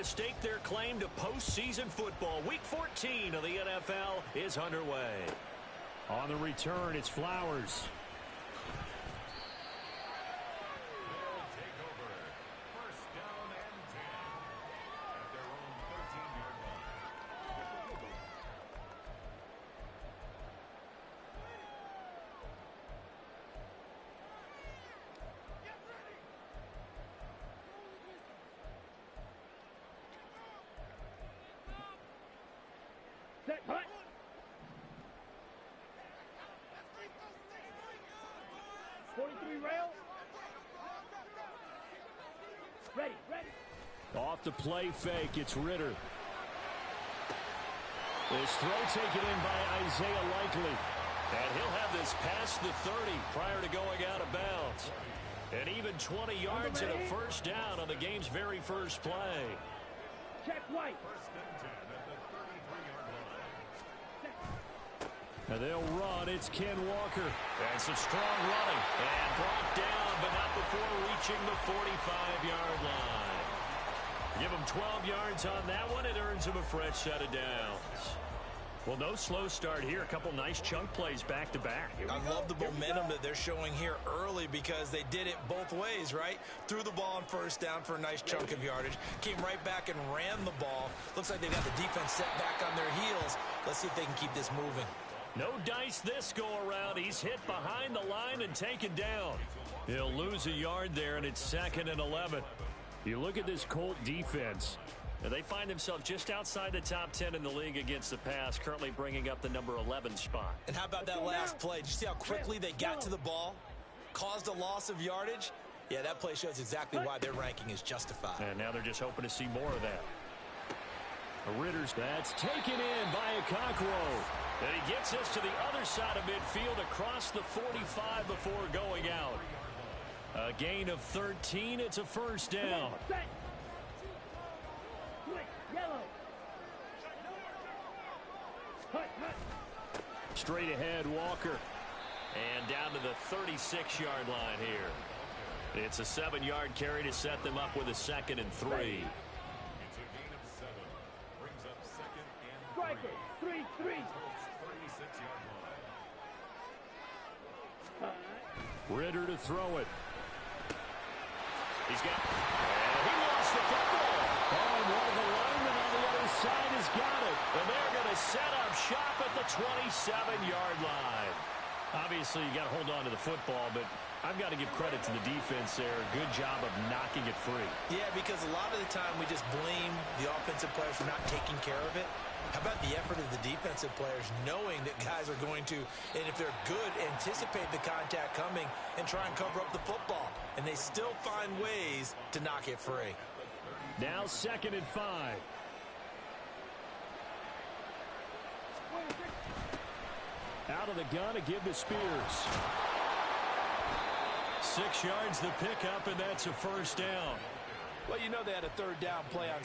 Stake their claim to postseason football. Week 14 of the NFL is underway. On the return, it's Flowers. Set, hut. Rail. Ready. Off the play fake, it's Ritter. This throw taken in by Isaiah Likely. And he'll have this past the 30 prior to going out of bounds. And even 20 yards and a first down on the game's very first play. Check White. And they'll run. It's Ken Walker. And some strong running. And brought down, but not before reaching the 45-yard line. Give him 12 yards on that one. It earns him a fresh set of downs. Well, no slow start here. A couple nice chunk plays back-to-back. I love the momentum that they're showing here early because they did it both ways, right? Threw the ball on first down for a nice chunk of yardage. Came right back and ran the ball. Looks like they got the defense set back on their heels. Let's see if they can keep this moving. No dice this go-around. He's hit behind the line and taken down. He'll lose a yard there, and it's 2nd and 11. You look at this Colt defense. And they find themselves just outside the top 10 in the league against the pass, currently bringing up the number 11 spot. And how about that last play? Did you see how quickly they got to the ball? Caused a loss of yardage? Yeah, that play shows exactly why their ranking is justified. And now they're just hoping to see more of that. Ritter's that's taken in by a Cockrow. And he gets us to the other side of midfield across the 45 before going out. A gain of 13. It's a first down. Straight ahead, Walker. And down to the 36-yard line here. It's a 7-yard carry to set them up with a 2nd and 3. It's a gain of 7. Brings up 2nd and 3. Striker, 3-3. 36-yard line. Ritter to throw it. He's got... And he lost the football. Oh, one of the linemen on the other side has got it. And they're going to set up shop at the 27-yard line. Obviously, you got to hold on to the football, but I've got to give credit to the defense there. Good job of knocking it free. Yeah, because a lot of the time we just blame the offensive players for not taking care of it. How about the effort of the defensive players knowing that guys are going to, and if they're good, anticipate the contact coming and try and cover up the football. And they still find ways to knock it free. Now 2nd and 5. Out of the gun to give to Spears. 6 yards the pickup, and that's a first down. Well, you know they had a 3rd down play on.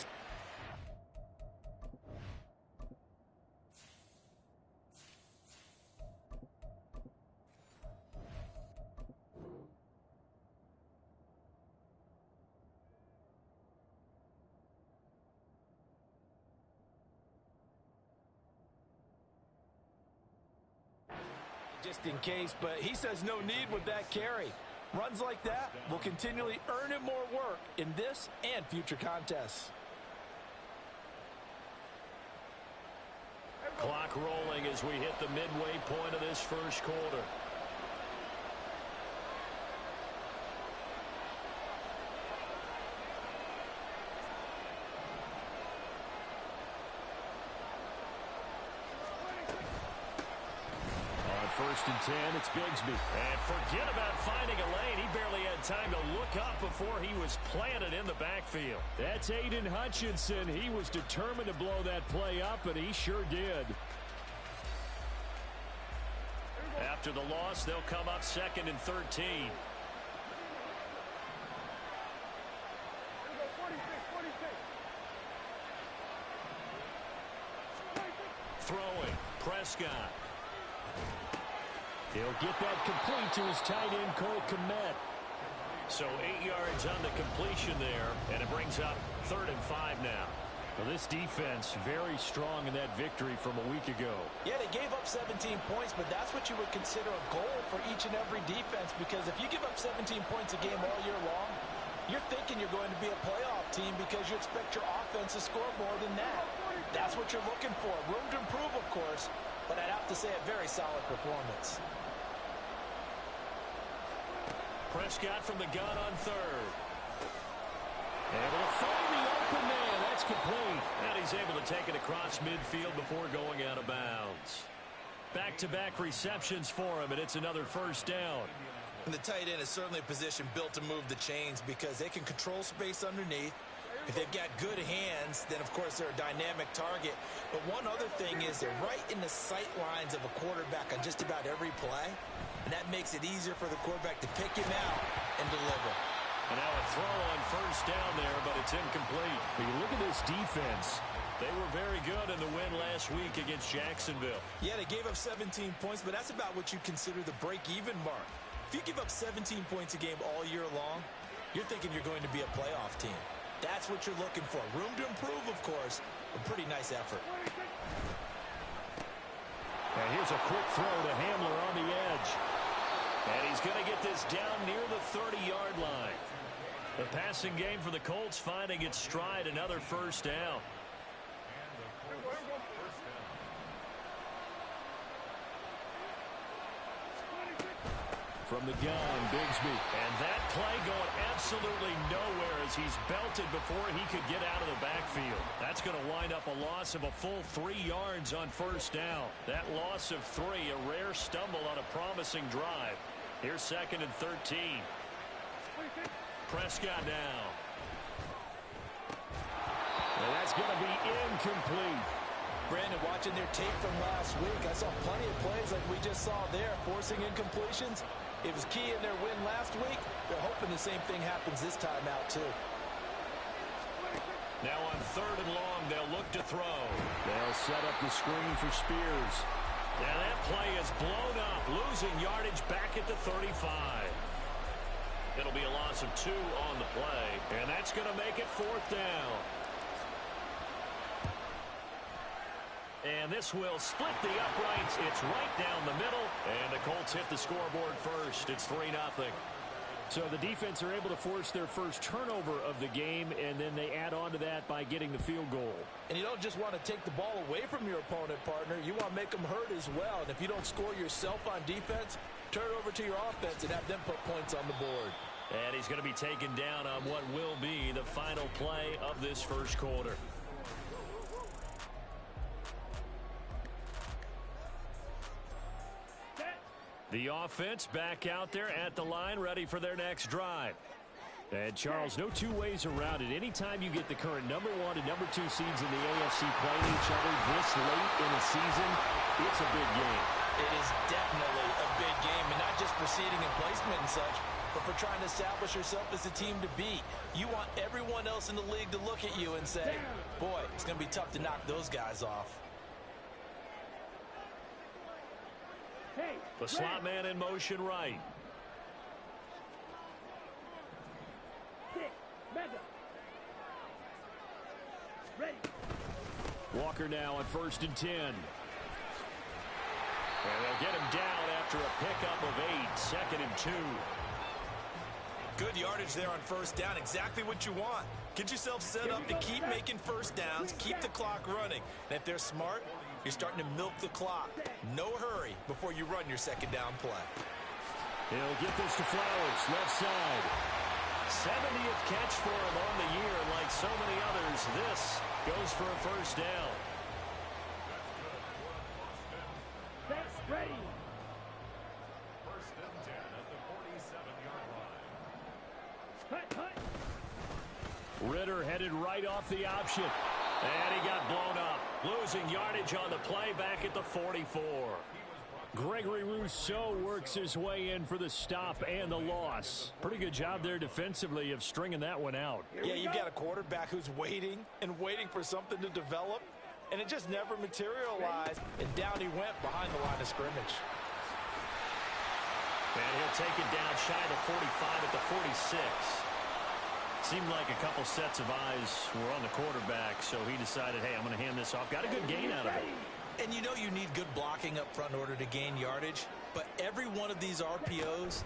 Just in case, but he says no need with that carry. Runs like that will continually earn him more work in this and future contests. Clock rolling as we hit the midway point of this first quarter. First and 10, it's Bigsby. And forget about finding a lane. He barely had time to look up before he was planted in the backfield. That's Aiden Hutchinson. He was determined to blow that play up, and he sure did. After the loss, they'll come up 2nd and 13. Throwing, Prescott. He'll get that complete to his tight end, Cole Kmet. So 8 yards on the completion there, and it brings up 3rd and 5 now. Well, this defense very strong in that victory from a week ago. Yeah, they gave up 17 points, but that's what you would consider a goal for each and every defense, because if you give up 17 points a game all year long, you're thinking you're going to be a playoff team because you expect your offense to score more than that. That's what you're looking for. Room to improve, of course, but I'd have to say a very solid performance. Prescott from the gun on 3rd. Able to find the open man. That's complete. And he's able to take it across midfield before going out of bounds. Back-to-back receptions for him, and it's another 1st down. And the tight end is certainly a position built to move the chains because they can control space underneath. If they've got good hands, then, of course, they're a dynamic target. But one other thing is they're right in the sight lines of a quarterback on just about every play. And that makes it easier for the quarterback to pick him out and deliver. And now a throw on 1st down there, but it's incomplete. But you look at this defense. They were very good in the win last week against Jacksonville. Yeah, they gave up 17 points, but that's about what you consider the break-even mark. If you give up 17 points a game all year long, you're thinking you're going to be a playoff team. That's what you're looking for. Room to improve, of course. A pretty nice effort. And here's a quick throw to Hamler on the edge. And he's going to get this down near the 30-yard line. The passing game for the Colts finding its stride, another 1st down. From the gun, Bigsby. And that play going absolutely nowhere as he's belted before he could get out of the backfield. That's going to wind up a loss of a full 3 yards on 1st down. That loss of 3, a rare stumble on a promising drive. Here's 2nd and 13. Prescott now. And that's going to be incomplete. Brandon, watching their tape from last week, I saw plenty of plays like we just saw there, forcing incompletions. It was key in their win last week. They're hoping the same thing happens this time out, too. Now on 3rd and long, they'll look to throw. They'll set up the screen for Spears. Now that play is blown up, losing yardage back at the 35. It'll be a loss of 2 on the play, and that's going to make it 4th down. And this will split the uprights. It's right down the middle, and the Colts hit the scoreboard first. It's 3-0. So the defense are able to force their first turnover of the game, and then they add on to that by getting the field goal. And you don't just want to take the ball away from your opponent, partner. You want to make them hurt as well. And if you don't score yourself on defense, turn it over to your offense and have them put points on the board. And he's going to be taken down on what will be the final play of this first quarter. The offense back out there at the line, ready for their next drive. And, Charles, no two ways around it. Anytime you get the current #1 and #2 seeds in the AFC playing each other this late in the season, it's a big game. It is definitely a big game, and not just for seeding and placement and such, but for trying to establish yourself as a team to beat. You want everyone else in the league to look at you and say, boy, it's going to be tough to knock those guys off. The slot man in motion right. Ready. Walker now on 1st and 10. And they'll get him down after a pickup of 8, 2nd and 2. Good yardage there on 1st down. Exactly what you want. Get yourself set up to keep making 1st downs, keep the clock running. And if they're smart, you're starting to milk the clock. No hurry before you run your 2nd down play. He'll get this to Flowers, left side. 70th catch for him on the year. Like so many others, this goes for a 1st down. That's ready. 1st and 10 at the 47-yard line. Hut. Ritter headed right off the option. And he got blown up. Losing yardage on the play back at the 44. Gregory Rousseau works his way in for the stop and the loss. Pretty good job there defensively of stringing that one out. Yeah, you've got a quarterback who's waiting and waiting for something to develop, and it just never materialized, and down he went behind the line of scrimmage. And he'll take it down shy of the 45 at the 46. Seemed like a couple sets of eyes were on the quarterback, so he decided, hey, I'm going to hand this off. Got a good gain out of it. And you know you need good blocking up front in order to gain yardage, but every one of these RPOs,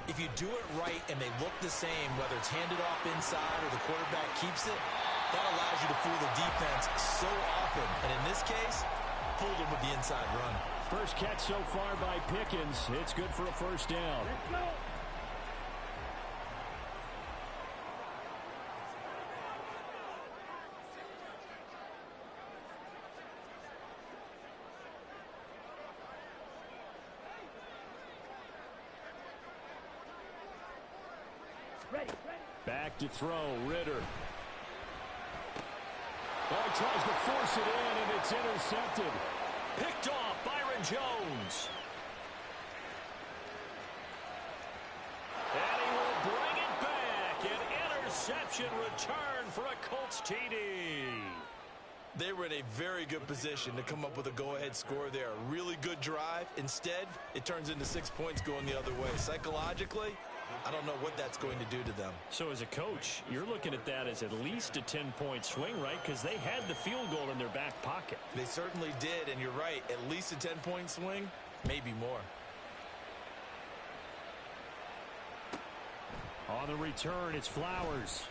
if you do it right and they look the same, whether it's handed off inside or the quarterback keeps it, that allows you to fool the defense so often. And in this case, fooled them with the inside run. First catch so far by Pickens. It's good for a first down. Let's go. Ready. Back to throw, Ritter. Oh, he tries to force it in, and it's intercepted. Picked off, Byron Jones. And he will bring it back. An interception return for a Colts TD. They were in a very good position to come up with a go-ahead score there. A really good drive. Instead, it turns into 6 points going the other way. Psychologically, I don't know what that's going to do to them. So as a coach, you're looking at that as at least a 10-point swing, right? Because they had the field goal in their back pocket. They certainly did, and you're right. At least a 10-point swing, maybe more. On the return, it's Flowers.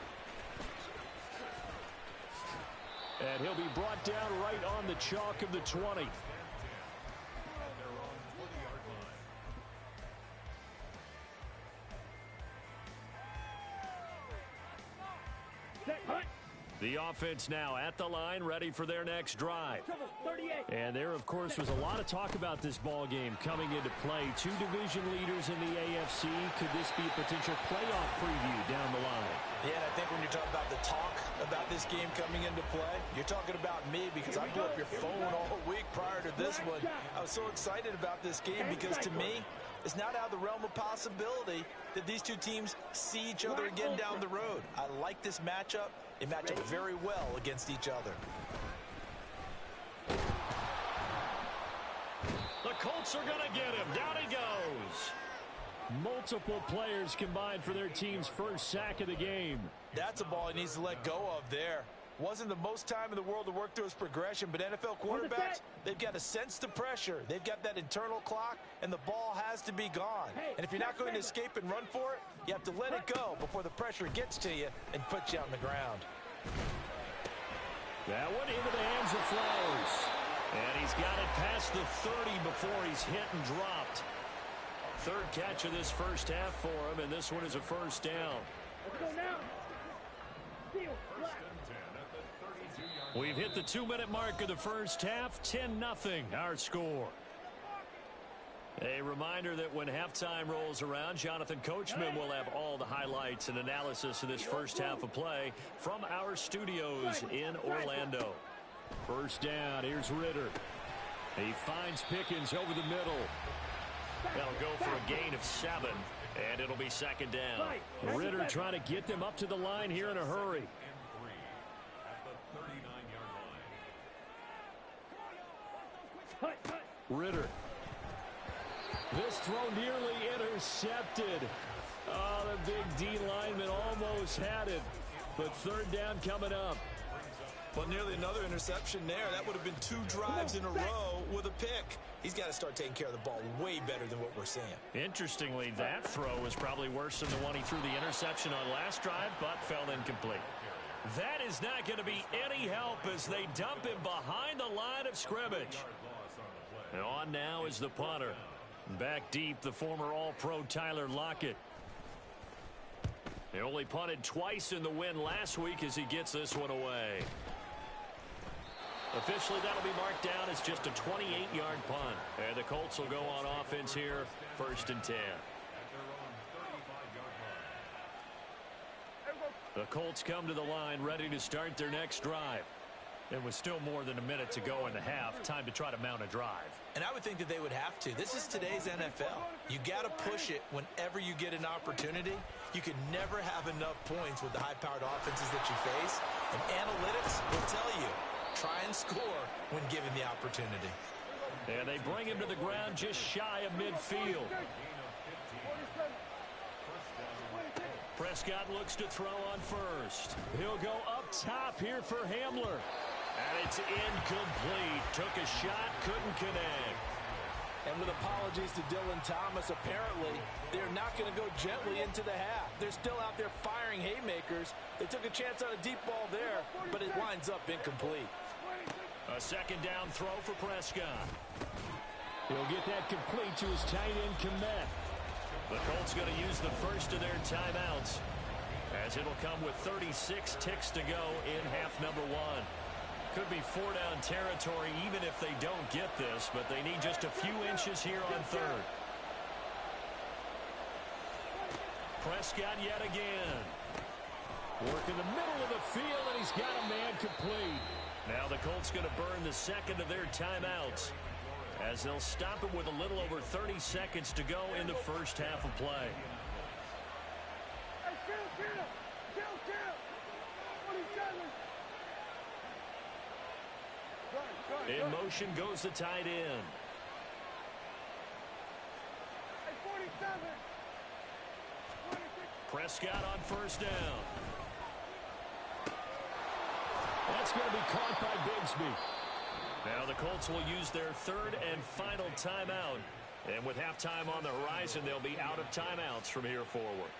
And he'll be brought down right on the chalk of the 20. The offense now at the line, ready for their next drive. And there, of course, was a lot of talk about this ball game coming into play. Two division leaders in the AFC. Could this be a potential playoff preview down the line? Yeah, and I think when you're talking about the talk about this game coming into play, you're talking about me because I blew up your phone all week prior to this one. I was so excited about this game because to me, it's not out of the realm of possibility that these two teams see each other again down the road. I like this matchup. They match up very well against each other. The Colts are going to get him. Down he goes. Multiple players combined for their team's first sack of the game. That's a ball he needs to let go of there. Wasn't the most time in the world to work through his progression, but NFL quarterbacks, they've got to sense the pressure. They've got that internal clock, and the ball has to be gone. And if you're not going to escape and run for it, you have to let it go before the pressure gets to you and puts you on the ground. That one into the hands of Flowers. And he's got it past the 30 before he's hit and dropped. Third catch of this first half for him, and this one is a first down. Let's go now. Steal. We've hit the 2-minute mark of the first half. 10-0 our score. A reminder that when halftime rolls around, Jonathan Coachman will have all the highlights and analysis of this first half of play from our studios in Orlando. First down, here's Ritter. He finds Pickens over the middle. That'll go for a gain of 7, and it'll be second down. Ritter trying to get them up to the line here in a hurry. Ritter. This throw nearly intercepted. Oh, the big D lineman almost had it. But third down coming up. Well, nearly another interception there. That would have been 2 drives in a row with a pick. He's got to start taking care of the ball way better than what we're seeing. Interestingly, that throw was probably worse than the one he threw the interception on last drive, but fell incomplete. That is not going to be any help as they dump him behind the line of scrimmage. And on now is the punter. Back deep, the former All-Pro Tyler Lockett. He only punted twice in the win last week as he gets this one away. Officially, that'll be marked down as just a 28-yard punt. And the Colts will go on offense here, 1st and 10. The Colts come to the line ready to start their next drive. There was still more than a minute to go in the half. Time to try to mount a drive. And I would think that they would have to. This is today's NFL. You got to push it whenever you get an opportunity. You can never have enough points with the high-powered offenses that you face. And analytics will tell you, try and score when given the opportunity. And they bring him to the ground just shy of midfield. Prescott looks to throw on first. He'll go up top here for Hamler. And it's incomplete. Took a shot, couldn't connect. And with apologies to Dylan Thomas, apparently they're not going to go gently into the half. They're still out there firing haymakers. They took a chance on a deep ball there, but it winds up incomplete. A second down throw for Prescott. He'll get that complete to his tight end, Komet. The Colts going to use the first of their timeouts, as it'll come with 36 ticks to go in half number one. Could be four-down territory even if they don't get this, but they need just a few inches here on third. Prescott yet again. Work in the middle of the field, and he's got a man complete. Now the Colts going to burn the second of their timeouts, as they'll stop it with a little over 30 seconds to go in the first half of play. In motion goes the tight end. Prescott on first down. That's going to be caught by Bigsby. Now the Colts will use their third and final timeout. And with halftime on the horizon, they'll be out of timeouts from here forward.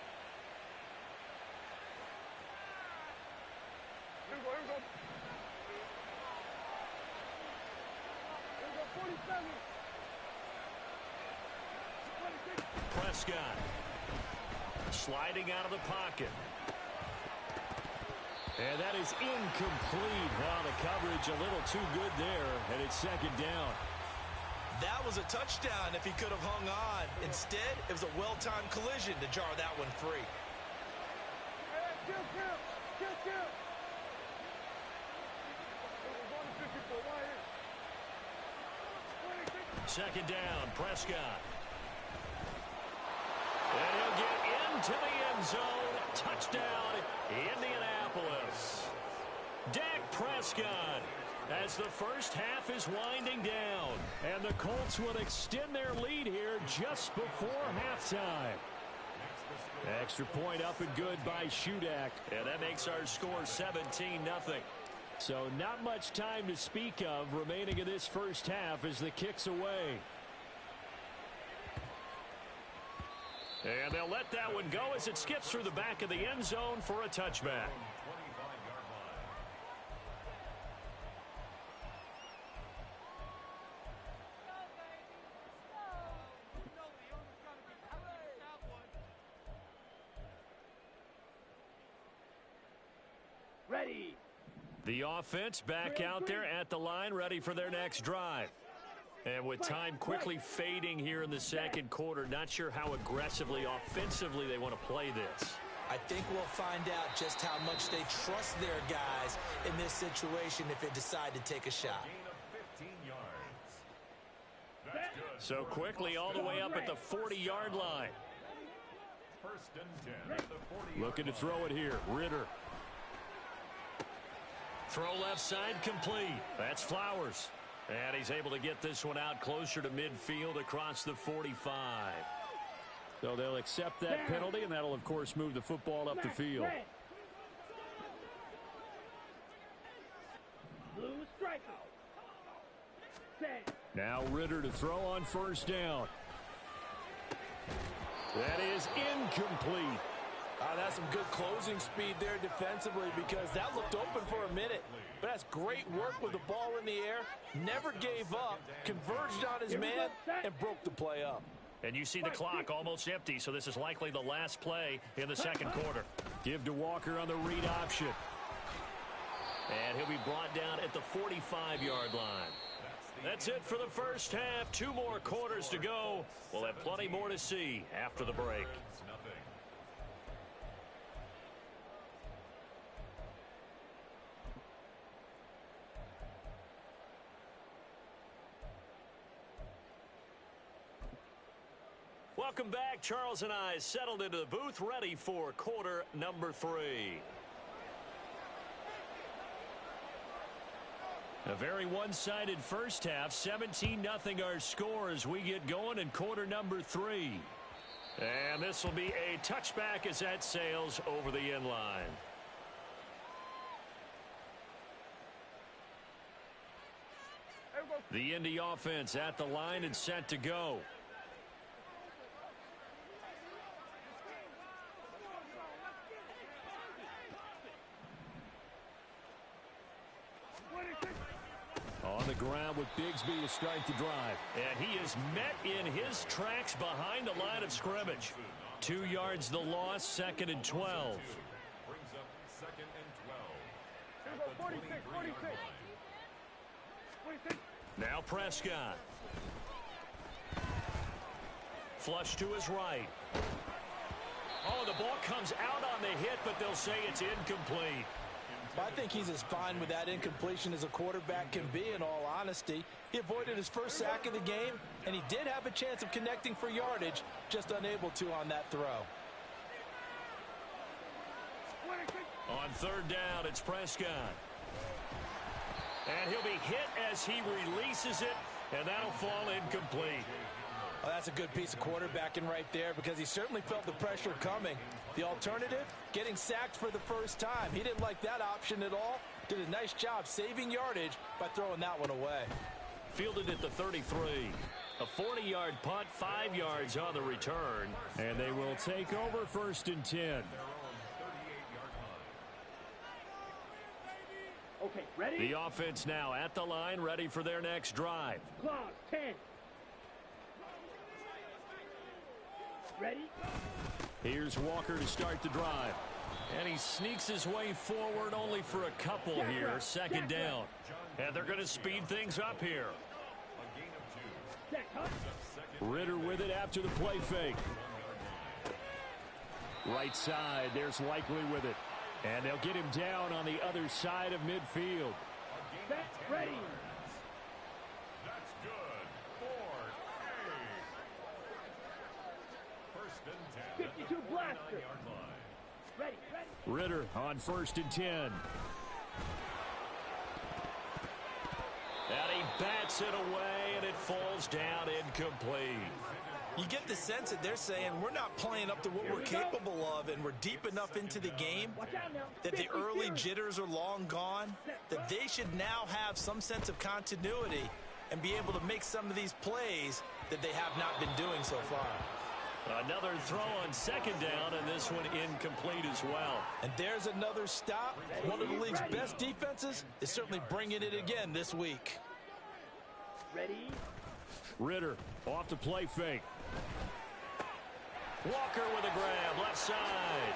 Prescott sliding out of the pocket. And that is incomplete. Wow, the coverage a little too good there, and it's second down. That was a touchdown if he could have hung on. Instead, it was a well-timed collision to jar that one free. Second down, Prescott. And he'll get into the end zone. Touchdown, Indianapolis. Dak Prescott, as the first half is winding down. And the Colts will extend their lead here just before halftime. Extra point up and good by Shudak. And that makes our score 17-0. So not much time to speak of remaining in this first half as the kick's away. And they'll let that one go as it skips through the back of the end zone for a touchback. Ready. The offense back out there at the line, ready for their next drive. And with time quickly fading here in the second quarter, not sure how aggressively, offensively they want to play this. I think we'll find out just how much they trust their guys in this situation if they decide to take a shot. So quickly all the way up at the 40-yard line. First and 10 at the 40. Looking to throw it here. Ritter. Throw left side complete. That's Flowers. And he's able to get this one out closer to midfield across the 45. So they'll accept that penalty, and that'll, of course, move the football up the field. Blue striker. Now Ritter to throw on first down. That is incomplete. That's some good closing speed there defensively, because that looked open for a minute. But that's great work with the ball in the air. Never gave up, converged on his man, and broke the play up. And you see the clock almost empty, so this is likely the last play in the second quarter. Give to Walker on the read option. And he'll be brought down at the 45-yard line. That's it for the first half. 2 more quarters to go. We'll have plenty more to see after the break. Welcome back. Charles and I settled into the booth, ready for quarter number 3. A very one-sided first half. 17-0 our score as we get going in quarter number 3. And this will be a touchback as that sails over the end line. The Indy offense at the line and set to go. On the ground with Bigsby to start the drive. And he is met in his tracks behind the line of scrimmage. 2 yards the loss, 2nd and 12. Brings up 2nd and 12. 46. Now Prescott. Flush to his right. Oh, the ball comes out on the hit, but they'll say it's incomplete. I think he's as fine with that incompletion as a quarterback can be, in all honesty. He avoided his first sack of the game, and he did have a chance of connecting for yardage, just unable to on that throw. On 3rd down, it's Prescott. And he'll be hit as he releases it, and that'll fall incomplete. Well, that's a good piece of quarterbacking right there, because he certainly felt the pressure coming. The alternative, getting sacked for the first time. He didn't like that option at all. Did a nice job saving yardage by throwing that one away. Fielded at the 33. A 40-yard punt, 5 yards on the return. And they will take over 1st and 10. Okay, ready? The offense now at the line, ready for their next drive. Clock, 10. Ready? Here's Walker to start the drive. And he sneaks his way forward only for a couple here. 2nd down. And they're going to speed things up here. Ritter with it after the play fake. Right side, there's Likely with it. And they'll get him down on the other side of midfield. Set, ready. That's good. 4A. 1st and 10. 52 blaster. Ready. Ritter on 1st and 10. And he bats it away, and it falls down incomplete. You get the sense that they're saying we're not playing up to what we're capable of, and we're deep enough into the game that the early jitters are long gone, that they should now have some sense of continuity and be able to make some of these plays that they have not been doing so far. Another throw on 2nd down, and this one incomplete as well. And there's another stop. One of the league's best defenses is certainly bringing it again this week. Ready? Ritter off the play fake. Walker with a grab, left side.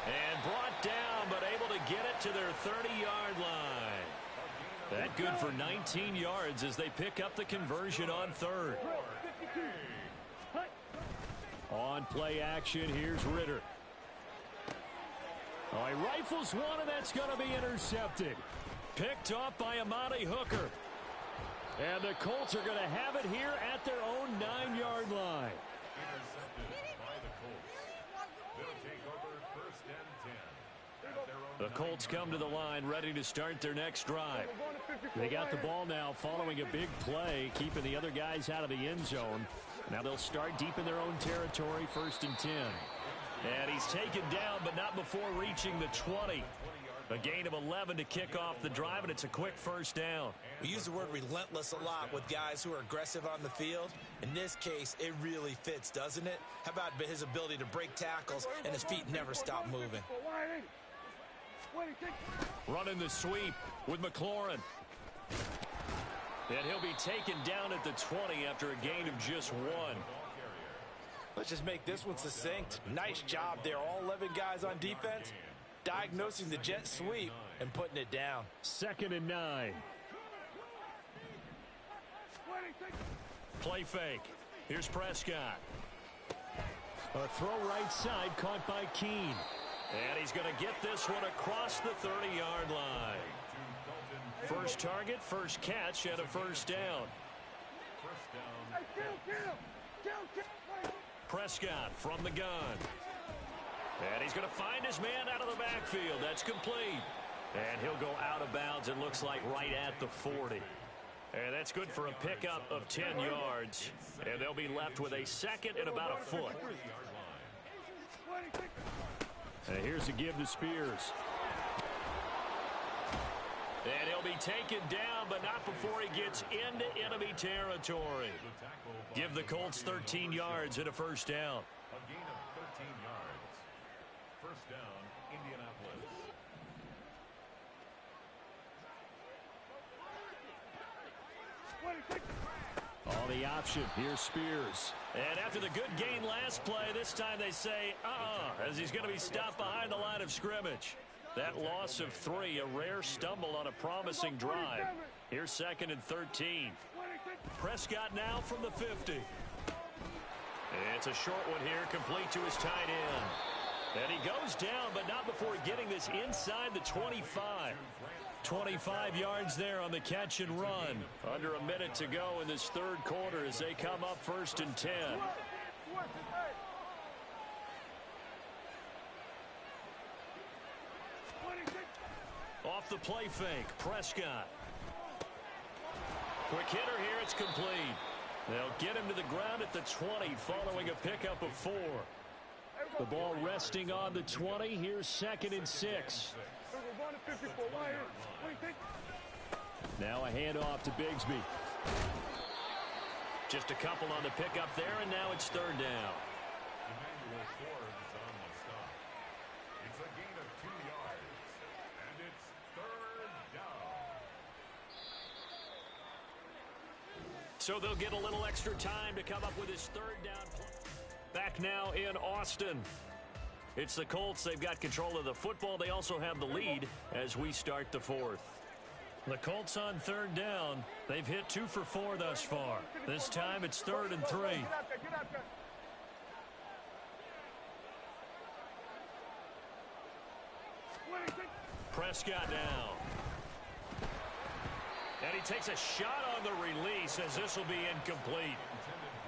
And brought down, but able to get it to their 30-yard line. That good for 19 yards as they pick up the conversion on 3rd. On play action, here's Ritter. Oh, he rifles one, and that's going to be intercepted. Picked off by Amani Hooker. And the Colts are going to have it here at their own 9-yard line. Intercepted by the Colts. They'll take over 1st and 10. At their own The Colts come to the line, ready to start their next drive. They got the ball now following a big play, keeping the other guys out of the end zone. Now they'll start deep in their own territory, 1st and 10. And he's taken down, but not before reaching the 20. A gain of 11 to kick off the drive, and it's a quick 1st down. We use the word relentless a lot with guys who are aggressive on the field. In this case, it really fits, doesn't it? How about his ability to break tackles and his feet never stop moving? Running the sweep with McLaurin. And he'll be taken down at the 20 after a gain of just 1. Let's just make this one succinct. Nice job there. All 11 guys on defense diagnosing the jet sweep and putting it down. 2nd and 9. Play fake. Here's Prescott. A throw right side caught by Keene. And he's going to get this one across the 30-yard line. First target, first catch, and a 1st down. Prescott from the gun. And he's going to find his man out of the backfield. That's complete. And he'll go out of bounds, it looks like, right at the 40. And that's good for a pickup of 10 yards. And they'll be left with a second and about a foot. And here's a give to Spears. And he'll be taken down, but not before he gets into enemy territory. Give the Colts 13 yards and a first down. A gain of 13 yards. First down, Indianapolis. On the option, here's Spears. And after the good gain last play, this time they say, as he's going to be stopped behind the line of scrimmage. That loss of 3, a rare stumble on a promising drive. Here's second and 13. Prescott now from the 50. It's a short one here, complete to his tight end. And he goes down, but not before getting this inside the 25. 25 yards there on the catch and run. Under a minute to go in this third quarter as they come up first and 10. Off the play fake, Prescott. Quick hitter here, it's complete. They'll get him to the ground at the 20 following a pickup of 4. The ball resting on the 20. Here's second and 6. Now a handoff to Bigsby. Just a couple on the pickup there, and now it's third down. Emmanuel Forbes on the stop. It's a gain of 2 yards, and it's third down. So they'll get a little extra time to come up with his third down play. Back now in Austin. It's the Colts. They've got control of the football. They also have the lead as we start the fourth. The Colts on third down. They've hit 2 for 4 thus far. This time it's third and 3. Prescott now. And he takes a shot on the release as this will be incomplete.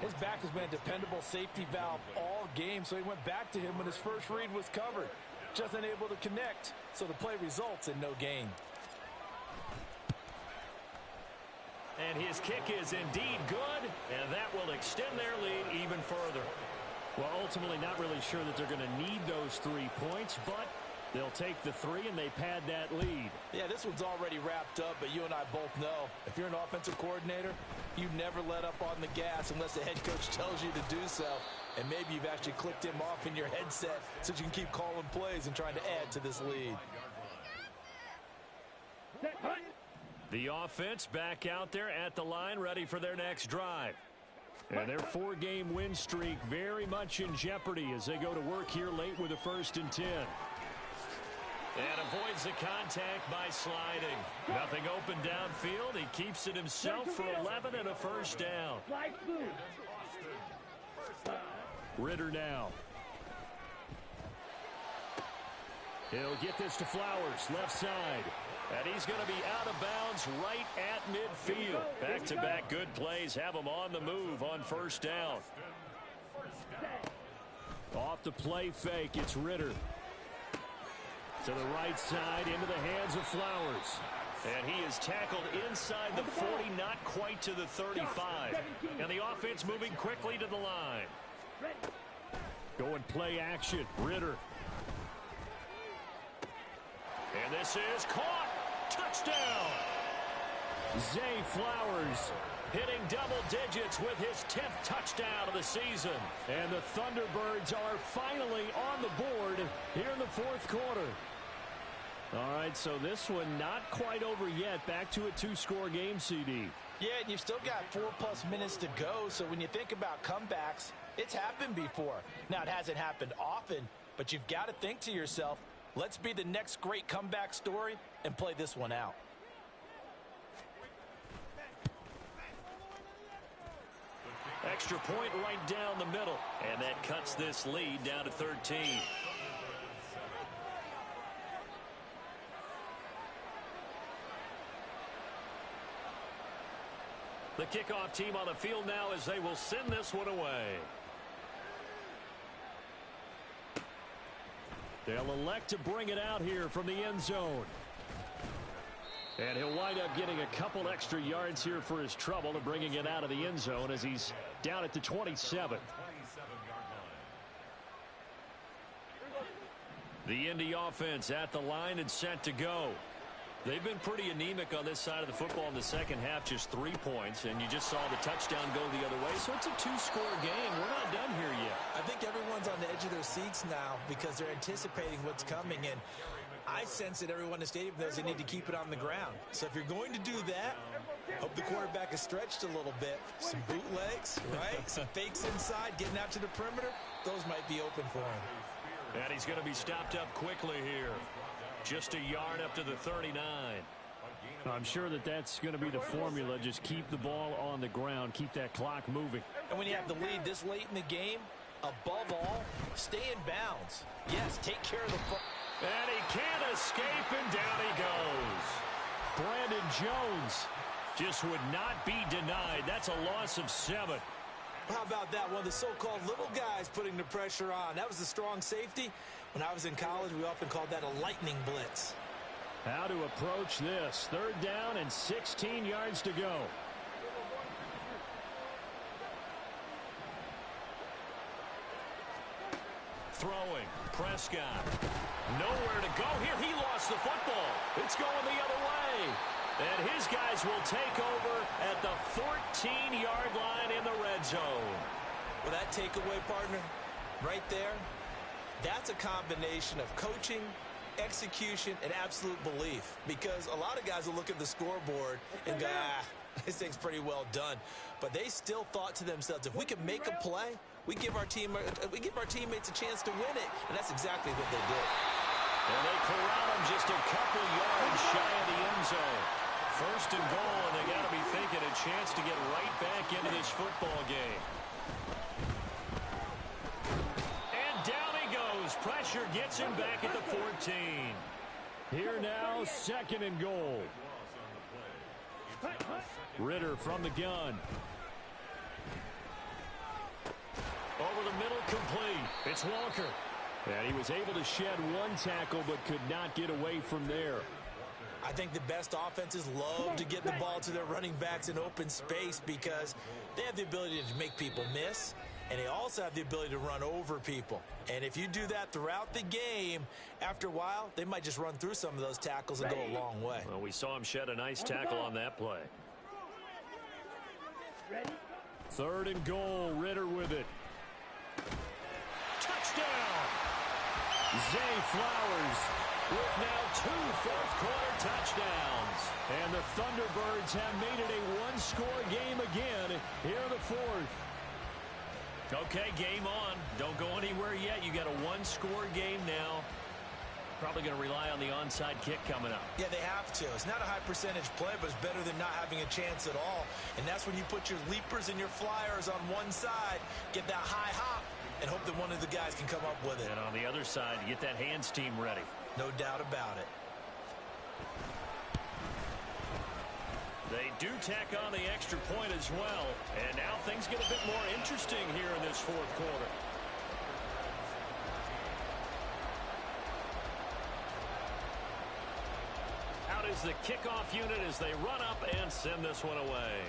His back has been a dependable safety valve all game, so he went back to him when his first read was covered. Just unable to connect, so the play results in no gain. And his kick is indeed good, and that will extend their lead even further. Well, ultimately not really sure that they're going to need those 3 points, but they'll take the 3 and they pad that lead. Yeah, this one's already wrapped up, but you and I both know if you're an offensive coordinator, you never let up on the gas unless the head coach tells you to do so. And maybe you've actually clicked him off in your headset so you can keep calling plays and trying to add to this lead. The offense back out there at the line, ready for their next drive. And their 4-game win streak very much in jeopardy as they go to work here late with a first and 10. And avoids the contact by sliding. Nothing open downfield. He keeps it himself for 11 and a first down. Ritter now. He'll get this to Flowers, left side. And he's going to be out of bounds right at midfield. Back-to-back good plays have him on the move on first down. Off the play fake, it's Ritter. To the right side, into the hands of Flowers. And he is tackled inside the 40, not quite to the 35. And the offense moving quickly to the line. Going play action, Ritter. And this is caught. Touchdown. Zay Flowers hitting double digits with his 10th touchdown of the season. And the Thunderbirds are finally on the board here in the fourth quarter. All right, so this one not quite over yet. Back to a 2-score game, CD. Yeah, and you've still got 4+ minutes to go, so when you think about comebacks, it's happened before. Now, it hasn't happened often, but you've got to think to yourself, let's be the next great comeback story and play this one out. Extra point right down the middle, and that cuts this lead down to 13. The kickoff team on the field now as they will send this one away. They'll elect to bring it out here from the end zone. And he'll wind up getting a couple extra yards here for his trouble and bringing it out of the end zone as he's down at the 27. The Indy offense at the line and set to go. They've been pretty anemic on this side of the football in the second half, just 3 points, and you just saw the touchdown go the other way. So it's a two-score game. We're not done here yet. I think everyone's on the edge of their seats now because they're anticipating what's coming, and I sense that everyone in the stadium knows they need to keep it on the ground. So if you're going to do that, hope the quarterback is stretched a little bit. Some bootlegs, right? Some fakes inside, getting out to the perimeter. Those might be open for him. And he's going to be stopped up quickly here. Just a yard up to the 39. I'm sure that that's going to be the formula. Just keep the ball on the ground. Keep that clock moving. And when you have the lead this late in the game, above all, stay in bounds. Yes, take care of the football. And he can't escape, and down he goes. Brandon Jones just would not be denied. That's a loss of 7. How about that? One of the so-called little guys putting the pressure on. That was a strong safety. When I was in college, we often called that a lightning blitz. How to approach this. 3rd down and 16 yards to go. Throwing. Prescott. Nowhere to go here. He lost the football. It's going the other way. And his guys will take over at the 14-yard line in the red zone. Well, that takeaway, partner, right there, that's a combination of coaching, execution, and absolute belief. Because a lot of guys will look at the scoreboard and go, this thing's pretty well done. But they still thought to themselves, if we can make a play, we give our teammates a chance to win it. And that's exactly what they did. And they corral him just a couple yards shy of the end zone. 1st and goal, and they got to be thinking a chance to get right back into this football game. And down he goes. Pressure gets him back at the 14. Here now, 2nd and goal. Ritter from the gun. Over the middle, complete. It's Walker. And he was able to shed 1 tackle but could not get away from there. I think the best offenses love to get the ball to their running backs in open space because they have the ability to make people miss, and they also have the ability to run over people. And if you do that throughout the game, after a while, they might just run through some of those tackles and go a long way. Well, we saw him shed a nice tackle on that play. 3rd and goal, Ritter with it. Touchdown! Zay Flowers with now 2 fourth-quarter touchdowns. And the Thunderbirds have made it a one-score game again here in the 4th. Okay, game on. Don't go anywhere yet. You got a one-score game now. Probably going to rely on the onside kick coming up. Yeah, they have to. It's not a high-percentage play, but it's better than not having a chance at all. And that's when you put your leapers and your flyers on one side, get that high hop, and hope that one of the guys can come up with it. And on the other side, you get that hands team ready. No doubt about it. They do tack on the extra point as well. And now things get a bit more interesting here in this 4th quarter. Out is the kickoff unit as they run up and send this one away.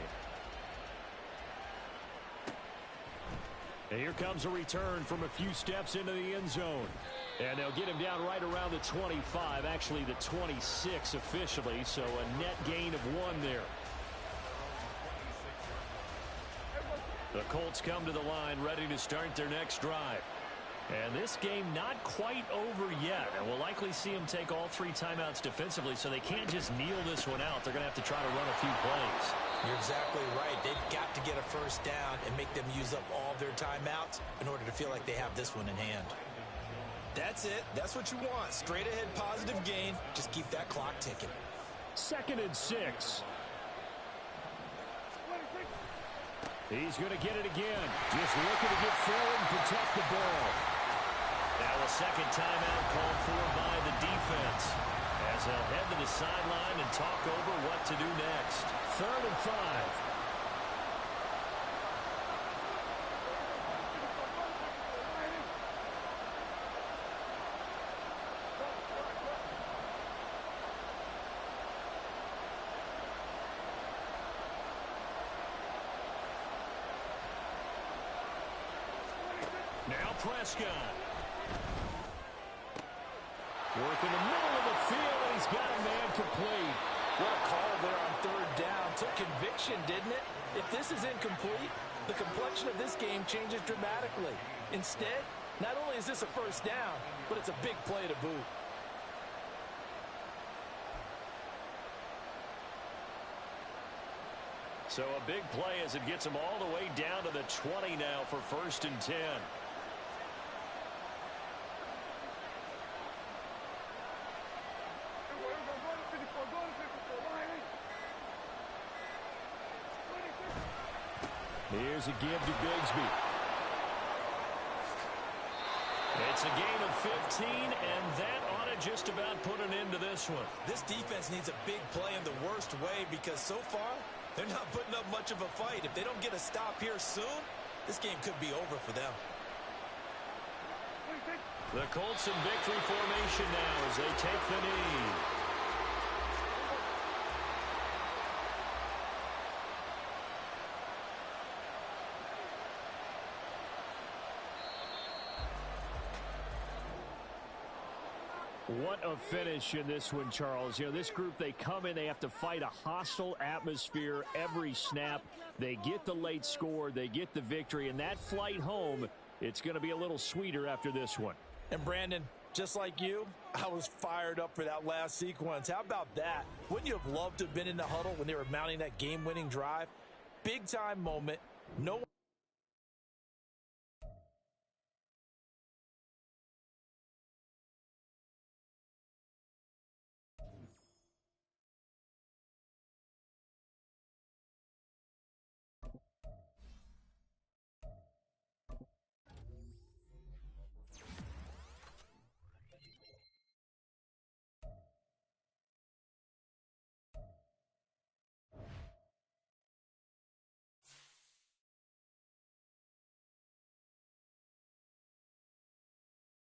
And here comes a return from a few steps into the end zone. And they'll get him down right around the 25, actually the 26 officially, so a net gain of 1 there. The Colts come to the line ready to start their next drive. And this game not quite over yet. And we'll likely see them take all 3 timeouts defensively, so they can't just kneel this one out. They're going to have to try to run a few plays. You're exactly right. They've got to get a first down and make them use up all their timeouts in order to feel like they have this one in hand. That's it. That's what you want. Straight ahead positive gain. Just keep that clock ticking. 2nd and 6. He's going to get it again. Just looking to get forward and protect the ball. Now a second timeout called for by the defense as they'll head to the sideline and talk over what to do next. 3rd and 5. Now Prescott. Work in the middle of the field, and he's got a man complete. What a call there on third down. Took conviction, didn't it? If this is incomplete, the complexion of this game changes dramatically. Instead, not only is this a first down, but it's a big play to boot. So a big play as it gets him all the way down to the 20 now for 1st and 10. Here's a give to Bigsby. It's a gain of 15, and that ought to just about put an end to this one. This defense needs a big play in the worst way because so far, they're not putting up much of a fight. If they don't get a stop here soon, this game could be over for them. The Colts in victory formation now as they take the knee. What a finish in this one, Charles. You know, this group, they come in, they have to fight a hostile atmosphere every snap. They get the late score, they get the victory, and that flight home, it's going to be a little sweeter after this one. And Brandon, just like you, I was fired up for that last sequence. How about that? Wouldn't you have loved to have been in the huddle when they were mounting that game-winning drive? Big-time moment. No